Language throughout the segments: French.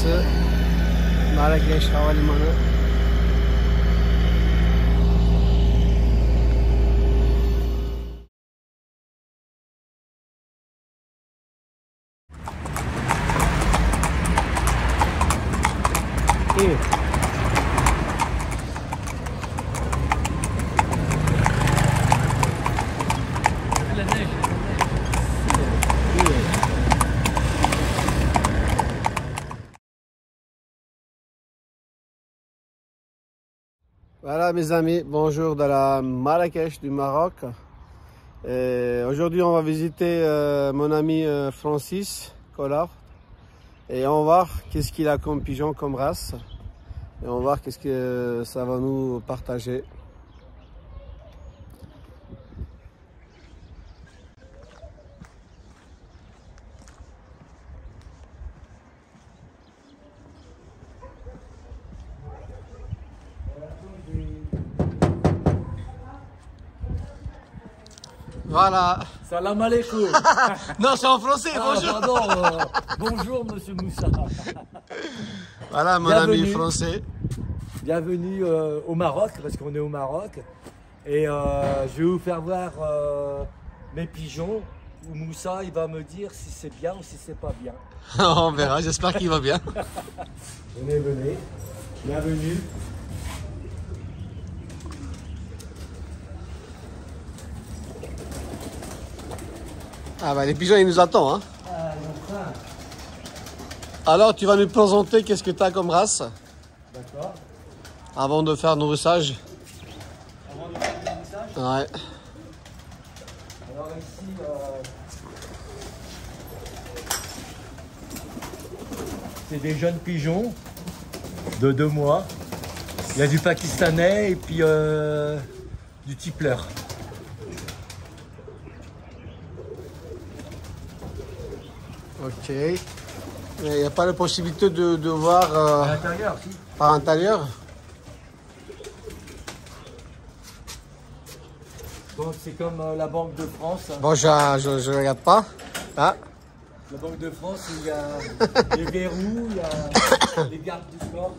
Burası Marrakeş Havalimanı. İyi. Voilà mes amis, bonjour de la Marrakech du Maroc. Aujourd'hui on va visiter mon ami Francis Collard et on va voir qu'est-ce qu'il a comme pigeon, comme race. Et on va voir qu'est-ce que ça va nous partager. Voilà. Salam alaikum. Non, c'est en français, bonjour. Pardon, bonjour Monsieur Moussa. Voilà mon Bienvenue. ami français. Bienvenue au Maroc, parce qu'on est au Maroc. Et je vais vous faire voir mes pigeons. Moussa, il va me dire si c'est bien ou si c'est pas bien. On verra, j'espère qu'il va bien. Venez. Bienvenue. Ah bah les pigeons ils nous attendent. Hein. Ah, enfin. Alors tu vas nous présenter qu'est-ce que tu as comme race D'accord. avant de faire nourrissage. Avant de faire le message. Ouais. Alors ici, c'est des jeunes pigeons de 2 mois. Il y a du pakistanais et puis du tippleur. Ok. Il n'y a pas la possibilité de voir À l'intérieur, si. par l'intérieur. Donc c'est comme la Banque de France. Bon, je regarde pas. Ah. La Banque de France, il y a les verrous, il y a les gardes du corps.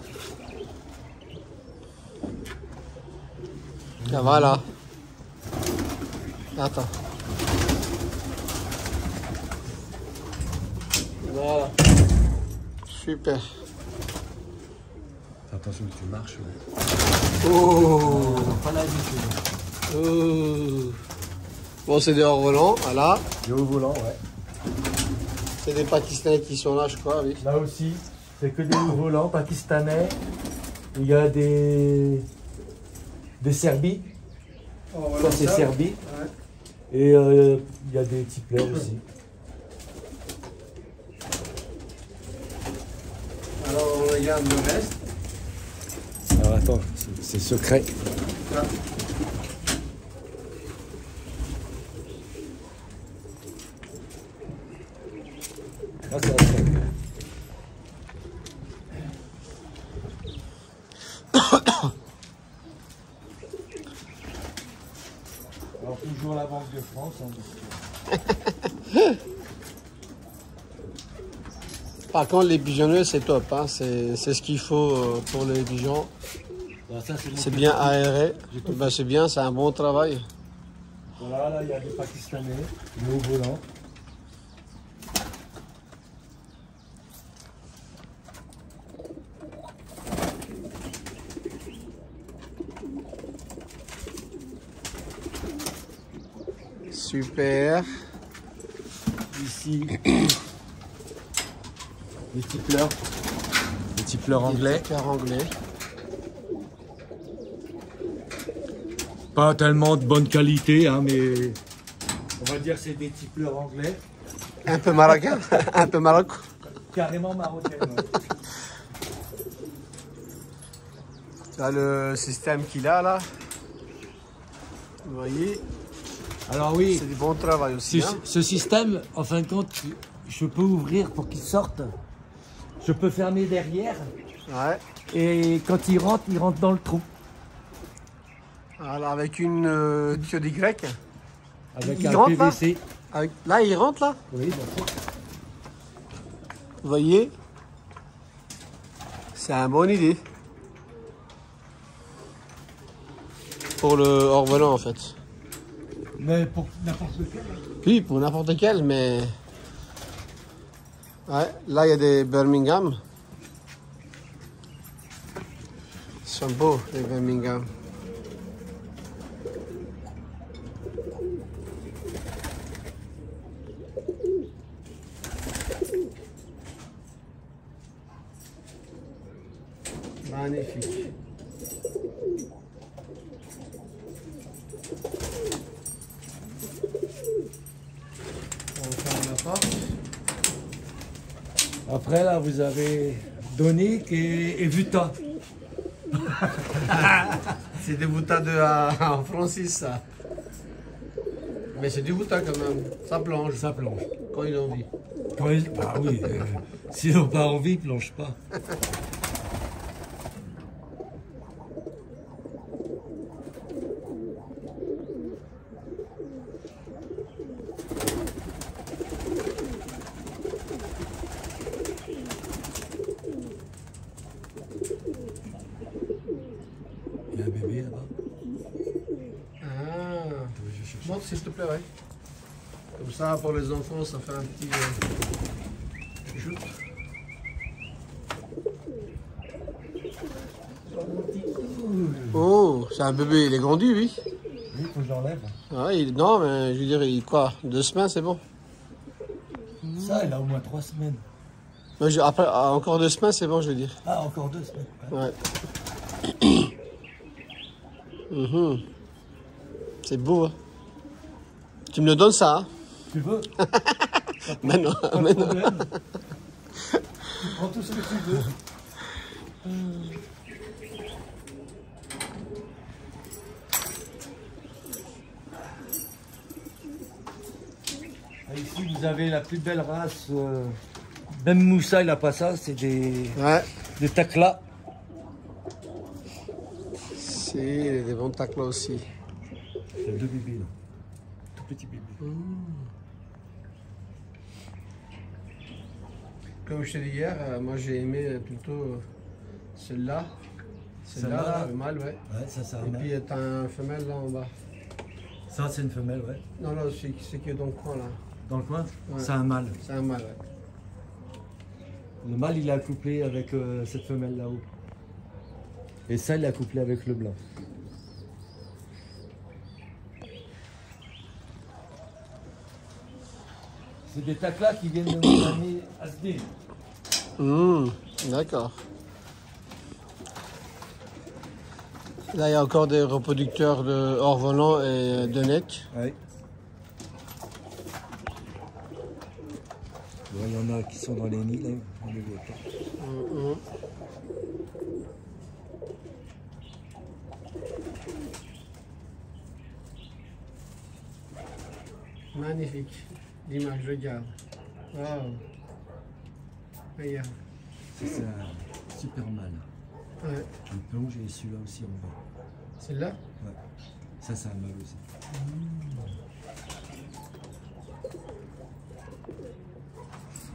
Ah, voilà. Attends. Voilà. Super. Attention que tu marches. Oh. Pas l'habitude. Oh. Bon, c'est des hors-volants, voilà. Le haut volant, ouais. C'est des Pakistanais qui sont là, je crois, oui. Là aussi, c'est que des hauts volants pakistanais. Il y a des Serbies. Oh, Ça, c'est Serbie. Ouais. Et il y a des tippleurs aussi. Alors, on regarde le reste. Alors attends, c'est secret. Là. Là, c'est la secret. Alors toujours la Banque de France. Hein, Par contre, les pigeonneux, c'est top. Hein. C'est ce qu'il faut pour les pigeons. voilà, ça, mon C'est petit bien truc. aéré. J'ai tout Ben, c'est bien, c'est un bon travail. Voilà, là il y a des Pakistanais, des hauts volants. Super. Ici, les tippleurs anglais. Super anglais. Pas tellement de bonne qualité, hein, mais on va dire c'est des tippleurs anglais. Un peu marocain. Un peu marocain. Carrément marocains. Ouais. Tu as le système qu'il a là. Vous voyez, Alors oui, c'est du bon travail aussi. Hein. ce système, en fin de compte, je peux ouvrir pour qu'ils sortent. Je peux fermer derrière. Ouais. Et quand ils rentrent dans le trou. Alors avec une diode Y. Avec Il un rentre, là PVC. Là, il rentre là. Oui, bien sûr. Vous voyez. C'est une bonne idée. Pour le hors-volant en fait. Mais pour n'importe lequel. Oui, pour n'importe quel, mais... Ouais, là il y a des Birmingham. Ils sont beaux, les Birmingham. Magnifique. On ferme la porte. Après là vous avez Donic et Vuta. C'est des Vuta en Francis ça. Mais c'est du Vuta quand même. Ça plonge. Ça plonge. Quand il a envie. Bah oui, s'ils n'ont pas envie, ils ne plongent pas. Il y a un bébé là-bas. Ah. Montre s'il te plaît, ouais. Comme ça, pour les enfants, ça fait un petit shoot. Oh, c'est un bébé, il est grandi, oui. Oui, il faut que je l'enlève. Ah, non, mais je veux dire, il quoi? 2 semaines, c'est bon. Ça, il a au moins 3 semaines. Mais après, encore 2 semaines, c'est bon, je veux dire. Ah, encore 2 semaines. Ouais. Ouais. Mhm. C'est beau, hein. Tu me le donnes ça, hein? Tu veux? Maintenant, Pas de maintenant. problème. Tu prends tout ce que tu veux. Et ici, vous avez la plus belle race. Même Moussa, il n'a pas ça. C'est Ouais. des taclas. Si, il y a des bons tacles là aussi. Il y a 2 bébés là. Tout petits bébés. Comme je te dis hier, moi j'ai aimé plutôt celle-là. Celle-là, Celle-là, là, le mâle, ouais. Ouais, ça, c'est un Et mâle. puis t'as un femelle là en bas. Ça, c'est une femelle, ouais. Non, non, c'est qui est dans le coin là. Dans le coin, Ouais. c'est un mâle. C'est un mâle, ouais. Le mâle, il est accouplé avec cette femelle là-haut. Et ça, il est accouplé avec le blanc. C'est des taclas qui viennent de mon ami Asdin. D'accord. Là, il y a encore des reproducteurs de hors-volant et de nec. Oui. Il y en a qui sont dans les nids, là. On les voit pas. Magnifique. L'image, regarde. Waouh. Regarde. C'est un super mâle. Ouais. Il plonge et celui-là aussi en bas. Celle-là? Ouais. Ça, c'est un mâle aussi.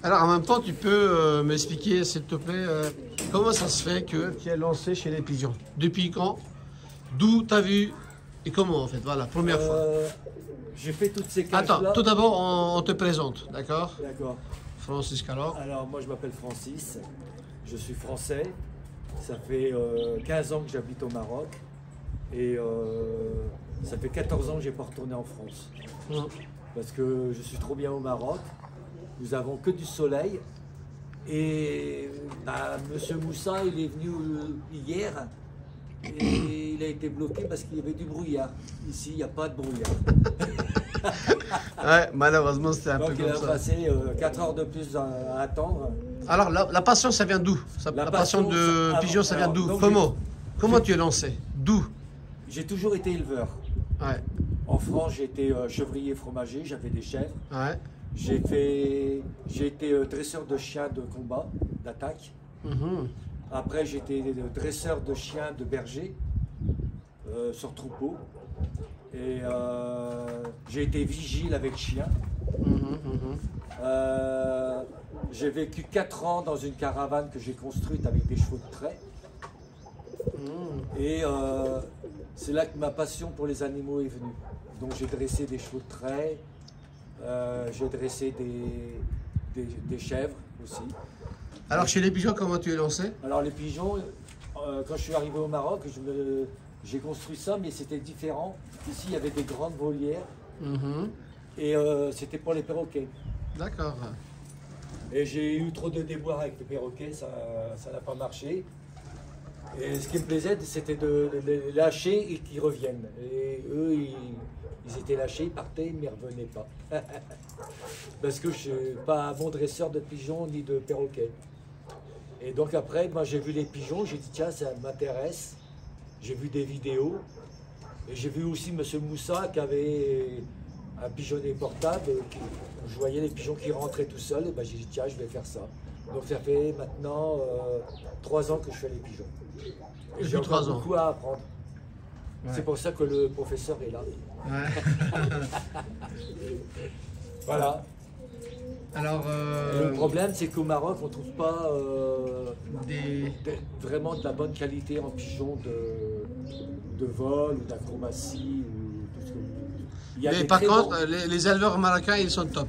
Alors, en même temps, tu peux m'expliquer, s'il te plaît, comment ça se fait que tu es lancé chez les pigeons? Depuis quand? D'où tu as vu? Et comment, en fait? Voilà, première fois. J'ai fait toutes ces cages-là. Attends, tout d'abord, on te présente, d'accord? D'accord. Francis Calor. Alors, moi, je m'appelle Francis. Je suis français. Ça fait 15 ans que j'habite au Maroc. Et ça fait 14 ans que je n'ai pas retourné en France. Parce que je suis trop bien au Maroc. Nous avons que du soleil. Et bah, Monsieur Moussa, il est venu hier. Et il a été bloqué parce qu'il y avait du brouillard. Ici, il n'y a pas de brouillard. Ouais, malheureusement, c'était un Donc, peu il comme a ça. passé 4 heures de plus à attendre. Alors, la passion, ça vient d'où? La passion de pigeon, ça vient alors, d'où? donc, Comment tu es lancé? D'où? J'ai toujours été éleveur. Ouais, En France, j'ai été chevrier fromager, j'avais des chèvres. ouais. J'ai été dresseur de chiens de combat, d'attaque. Mhm. Après, j'ai été dresseur de chiens de berger sur troupeau. Et j'ai été vigile avec chien. Mhm, mhm. J'ai vécu 4 ans dans une caravane que j'ai construite avec des chevaux de trait. Et c'est là que ma passion pour les animaux est venue. Donc j'ai dressé des chevaux de trait, j'ai dressé des chèvres aussi. Alors chez les pigeons, comment tu es lancé? Alors les pigeons, quand je suis arrivé au Maroc, j'ai construit ça, mais c'était différent. Ici, il y avait des grandes volières et c'était pour les perroquets. D'accord. Et j'ai eu trop de déboires avec les perroquets, ça n'a pas marché. Et ce qui me plaisait, c'était de les lâcher et qu'ils reviennent. Et eux, ils étaient lâchés, ils partaient, ils ne revenaient pas. Parce que je ne suis pas un bon dresseur de pigeons ni de perroquets. Et donc après, moi j'ai vu les pigeons, j'ai dit tiens, ça m'intéresse. J'ai vu des vidéos. Et j'ai vu aussi M. Moussa qui avait un pigeonnet portable. Je voyais les pigeons qui rentraient tout seuls. Et ben, j'ai dit tiens, je vais faire ça. Donc ça fait maintenant 3 ans que je fais les pigeons. Et j'ai encore beaucoup à apprendre. Ouais. C'est pour ça que le professeur est là. Ouais. Voilà. Alors, le problème, c'est qu'au Maroc, on ne trouve pas vraiment de la bonne qualité en pigeons de vol ou d'acrobatie. Mais par contre, les éleveurs marocains, ils sont top.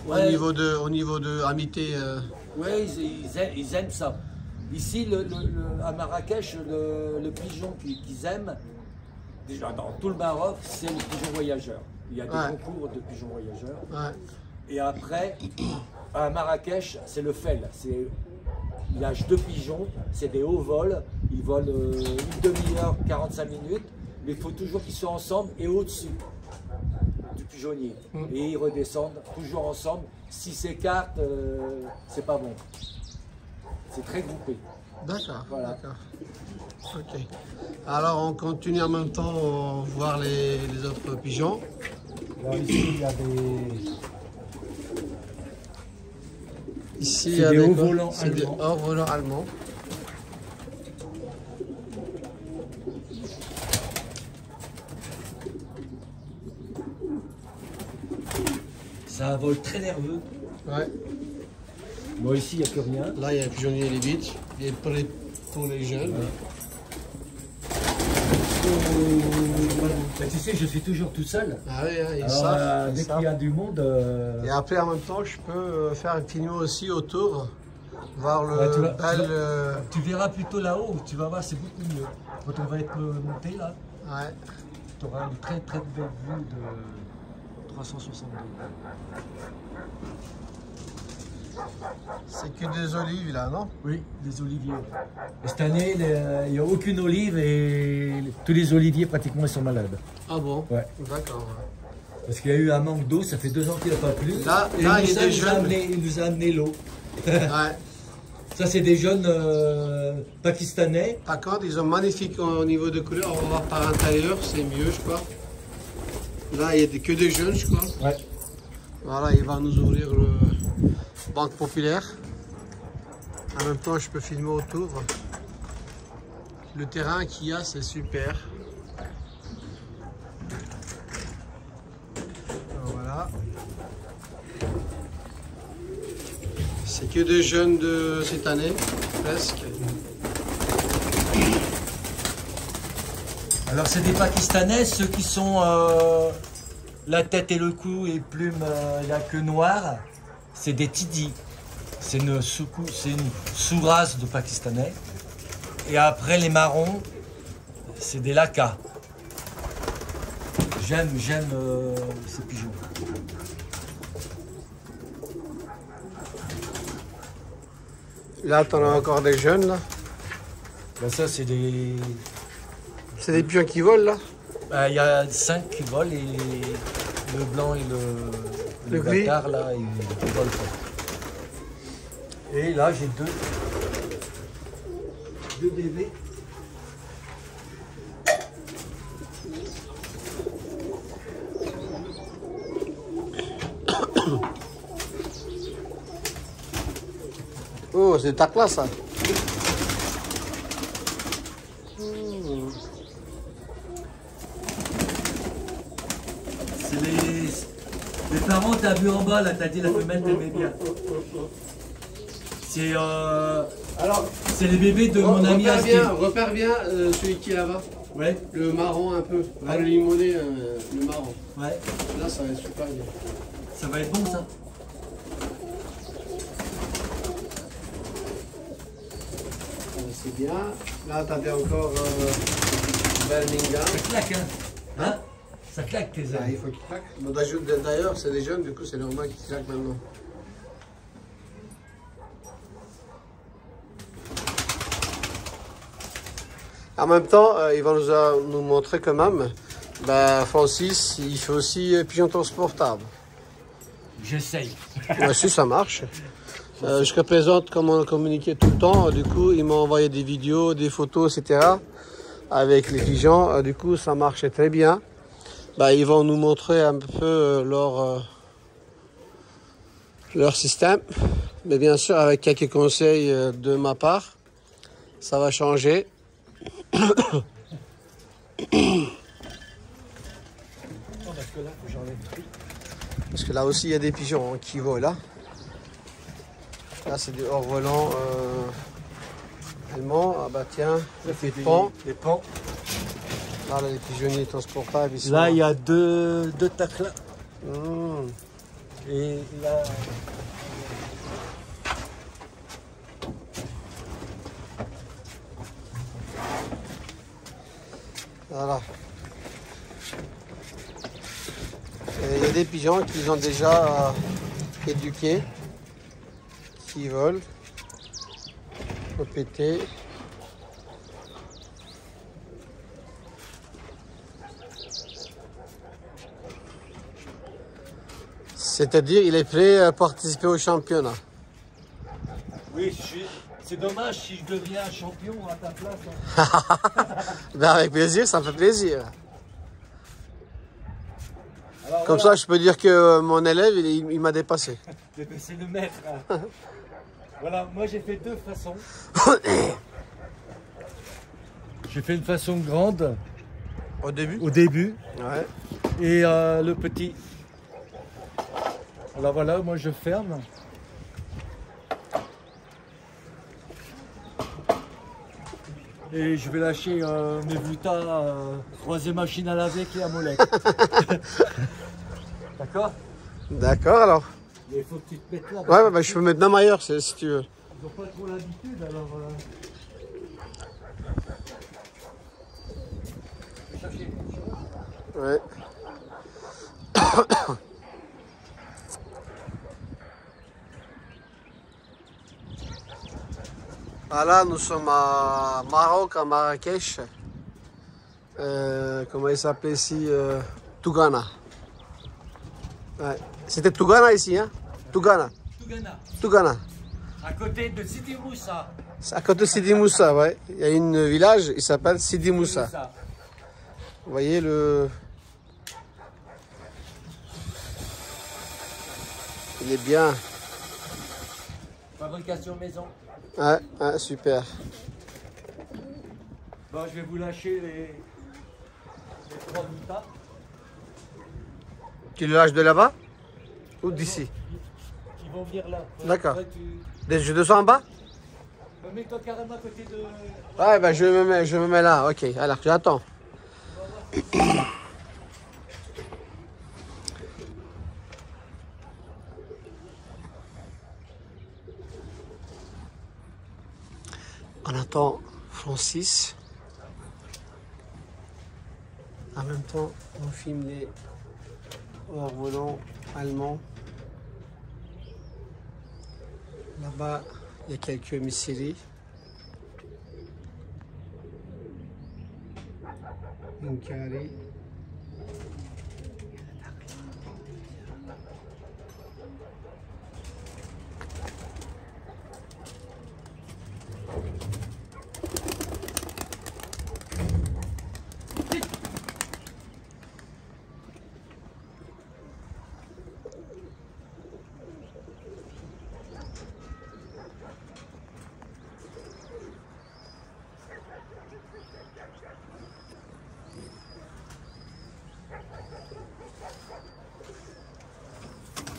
Ouais. Au niveau de amitié. Oui, ils aiment ça. Ici, à Marrakech, le pigeon qu'ils aiment, déjà dans tout le Maroc, c'est le pigeon voyageur. Il y a des concours de pigeons voyageurs. Ouais. Et après, à Marrakech, c'est le fel. Il lâche 2 pigeons, c'est des hauts vols. Ils volent une demi-heure, 45 minutes. Mais il faut toujours qu'ils soient ensemble et au-dessus du pigeonnier. Et ils redescendent toujours ensemble. Si s'écartent, c'est pas bon. C'est très groupé. D'accord. Voilà. Ok. Alors on continue en même temps à voir les autres pigeons. Alors ici il y a des. Ici il y a des hauts-volants allemands. C'est un vol très nerveux. Ouais. Bon, ici, il n'y a plus rien. Là, il y a un pigeonnier Levitch. Il est prêt pour les jeunes. Ouais. Mais tu sais, je suis toujours tout seul. Ah oui, ils savent. Dès qu'il y a du monde... Et après, en même temps, je peux faire une film aussi autour. Voir le tu verras plutôt là-haut. Tu vas voir, c'est beaucoup mieux. Quand on va être monté, là, tu auras une très très belle vue de 360 degrés. C'est que des olives là, non? Oui, des oliviers. Et cette année, il n'y a aucune olive et tous les oliviers pratiquement ils sont malades. Ah bon? Ouais. D'accord. Parce qu'il y a eu un manque d'eau, ça fait 2 ans qu'il n'a pas plu. Là il nous a amené l'eau. Ouais. Ça, c'est des jeunes pakistanais. Par contre, ils sont magnifiques au niveau de couleur. On va voir par l'intérieur, c'est mieux, je crois. Là, il n'y a que des jeunes, je crois. Ouais. Voilà, il va nous ouvrir le Banque Populaire. En même temps, je peux filmer autour. Le terrain qu'il y a, c'est super. Voilà. C'est que des jeunes de cette année, presque. Alors, c'est des Pakistanais, ceux qui sont la tête et le cou et plumes, la queue noire. C'est des tidis. C'est une sous-race de Pakistanais. Et après, les marrons, c'est des lakas. J'aime ces pigeons. Là, tu en as encore des jeunes, là. Ben ça, c'est des... C'est des pigeons qui volent, là? Ben, y a 5 qui volent et le blanc et le bâtard, là, ils volent pas. Et là, j'ai deux bébés. Oh, c'est ta classe, ça. Les parents, t'as vu en bas, là, t'as dit la femelle t'aimait bien. C'est c'est les bébés de mon ami Asti. Repère bien celui qui est là-bas. Ouais. Le marron un peu. Ouais. Le limoné, le marron. Ouais. Là, ça va être super bien. Ça va être bon, ça. C'est bien. Là, t'avais encore Birmingham. Ça claque, hein. Hein? Ça claque, tes Ah, il ailes. faut qu'il claque. Bon, d'ailleurs, c'est des jeunes, du coup, c'est normal qu'ils claquent maintenant. En même temps, il va nous montrer quand même, bah, Francis, il fait aussi pigeon transportable. J'essaye. Ouais, si, ça marche. Jusqu'à présent, comme on communiquait tout le temps, du coup, il m'a envoyé des vidéos, des photos, etc. avec les pigeons. Du coup, ça marchait très bien. Bah, ils vont nous montrer un peu leur système. Mais bien sûr, avec quelques conseils de ma part, ça va changer. Parce que là aussi, il y a des pigeons qui volent. Là, c'est des hors-volants allemands. Ah bah tiens, C'est des pans. Les pans. Là, les pigeonniers transportables. Ils Là, sont... il y a deux tacles. Mmh. Et là... Voilà. Et il y a des pigeons qu'ils ont déjà éduqués, qui volent, péter. C'est-à-dire, il est prêt à participer au championnat. Oui, c'est dommage si je deviens champion à ta place. Hein. Ben avec plaisir, ça me fait plaisir. Alors, Comme voilà. ça, je peux dire que mon élève, il m'a dépassé. C'est le maître. Hein. Voilà, moi j'ai fait deux façons. J'ai fait une façon grande Au début? au début Ouais. et le petit. Alors voilà, moi je ferme. Et je vais lâcher mes butas, troisième machine à laver qui est à Molec. D'accord? D'accord, alors. Mais il faut que tu te mettes là. Ouais, bah, je peux mettre même ailleurs, si tu veux. Ils n'ont pas trop l'habitude, alors... Je vais chercher quelque chose. Ouais. Voilà, nous sommes à Maroc, à Marrakech. Comment il s'appelait ici Tougana. Ouais. C'était Tougana ici, hein? Tougana. Tougana, Tougana. à côté de Sidi Moussa. C'est à côté de Sidi Moussa, ouais. Il y a un village, il s'appelle Sidi Moussa. Vous voyez le... Il est bien. Fabrication maison. Ouais, ouais, super. Bon, je vais vous lâcher les 3 butas. Tu le lâches de là-bas ou d'ici? Ils vont venir là. D'accord. Ouais, Je descends en bas? mets-toi carrément à côté de... Ouais, ben je me mets là. Ok, alors j'attends. On attend Francis. En même temps, on filme les hors-volants allemands. Là-bas, il y a quelques missiles. Une carré.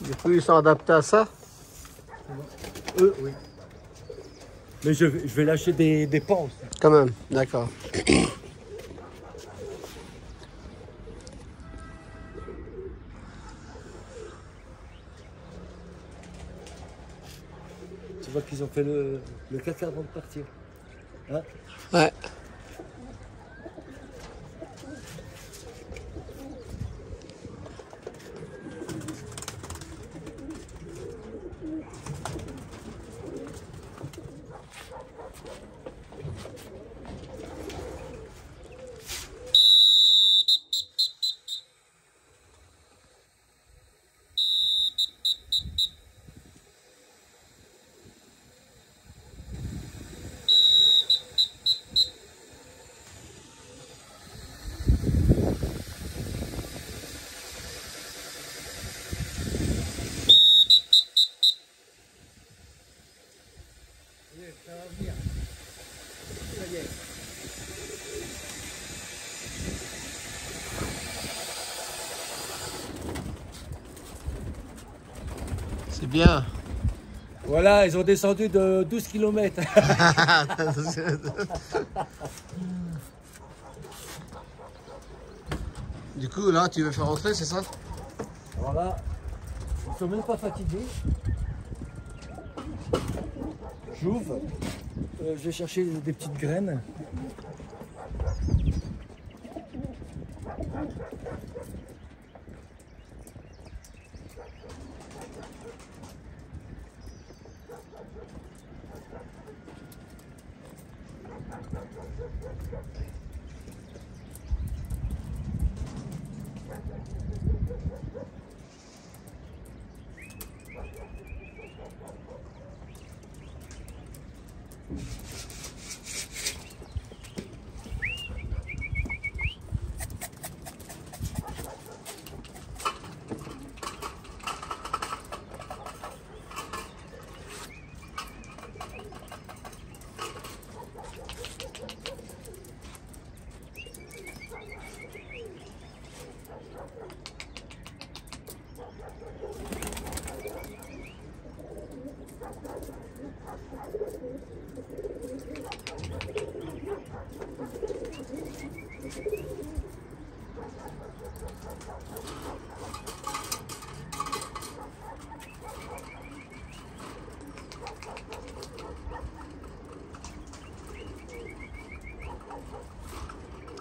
Du coup, ils sont adaptés à ça. Eux, oui. Mais je vais lâcher des pans aussi. Quand même, d'accord. Tu vois qu'ils ont fait le café avant de partir. Hein? Ouais. Ça va venir. Ça y est. C'est bien. Voilà, ils ont descendu de 12 km. Du coup, là, tu veux faire rentrer, c'est ça? Voilà. Ils ne sont même pas fatigués. J'ouvre. Je vais chercher des petites graines.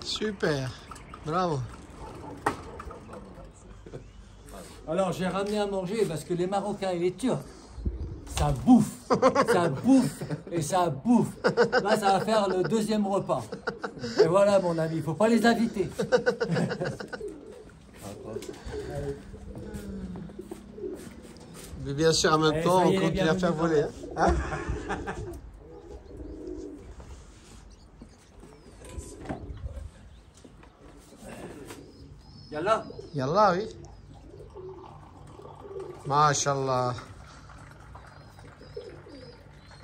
Super. Bravo. Alors j'ai ramené à manger parce que les Marocains et les Turcs, ça bouffe, ça bouffe et ça bouffe. Là, ça va faire le deuxième repas. Et voilà, mon ami, il ne faut pas les inviter. Mais bien sûr, en même Allez, temps, ça y on est, continue à faire bienvenue voler. Hein? Yallah. Yallah, oui. Mashallah.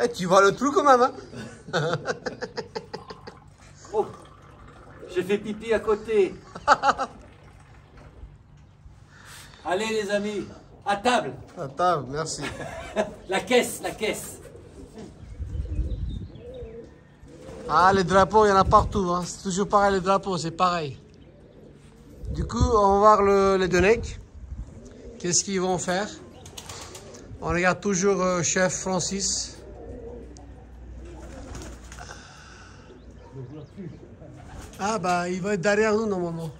Eh, tu vois le trou quand même, hein? Oh, j'ai fait pipi à côté. Allez les amis, à table. À table, merci. La caisse, la caisse. Ah, les drapeaux, il y en a partout. Hein. C'est toujours pareil, les drapeaux, c'est pareil. Du coup, on va voir les deux necks. Qu'est-ce qu'ils vont faire? On regarde toujours chef Francis. Ah bah, il va être derrière nous normalement.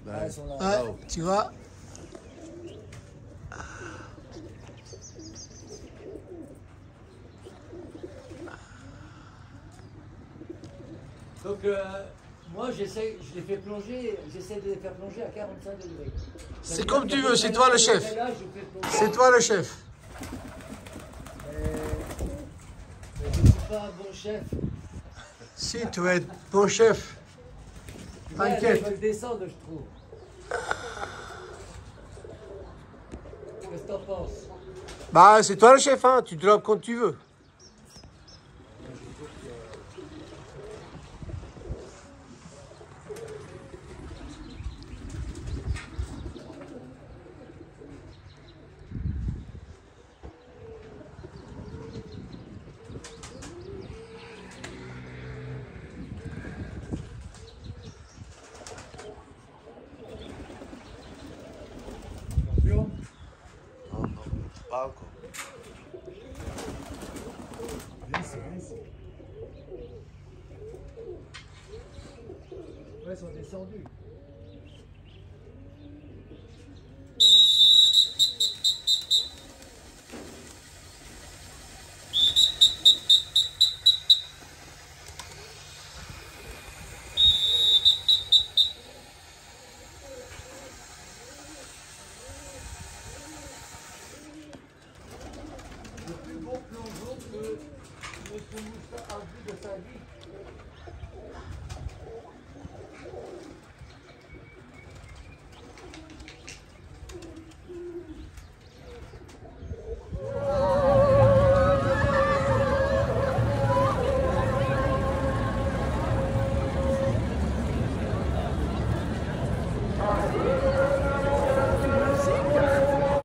Ouais, tu vois. Donc moi je les fais plonger, j'essaie de les faire plonger à 45 degrés. C'est comme tu veux, c'est toi le chef. C'est toi le chef. Mais je ne suis pas un bon chef. Si, tu vas être bon chef. Ouais, T'inquiète. ils veulent descendre, je trouve. Qu'est-ce que t'en penses? Bah, c'est toi le chef, hein. Tu drops quand tu veux. après sont descendus.